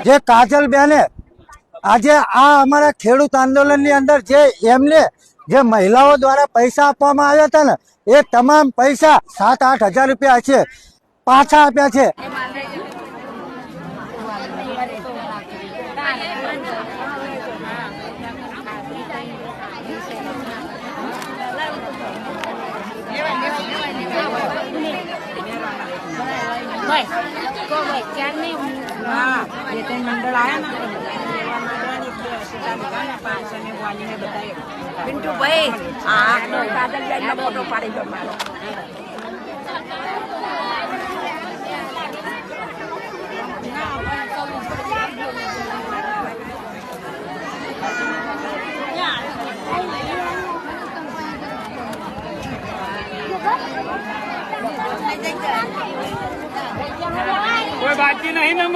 જે કાજલબેને આજે આ અમારા ખેડૂત આંદોલનની અંદર જે એમને જે મહિલાઓ દ્વારા પૈસા આપવામાં આવ્યા હતા ને એ તમામ પૈસા 7-8 હજાર રૂપિયા છે પાછા આપ્યા છે। मंडल आया ना पिंटू भाई फोटो पाड़ी दो मारो कोई बात नहीं ना।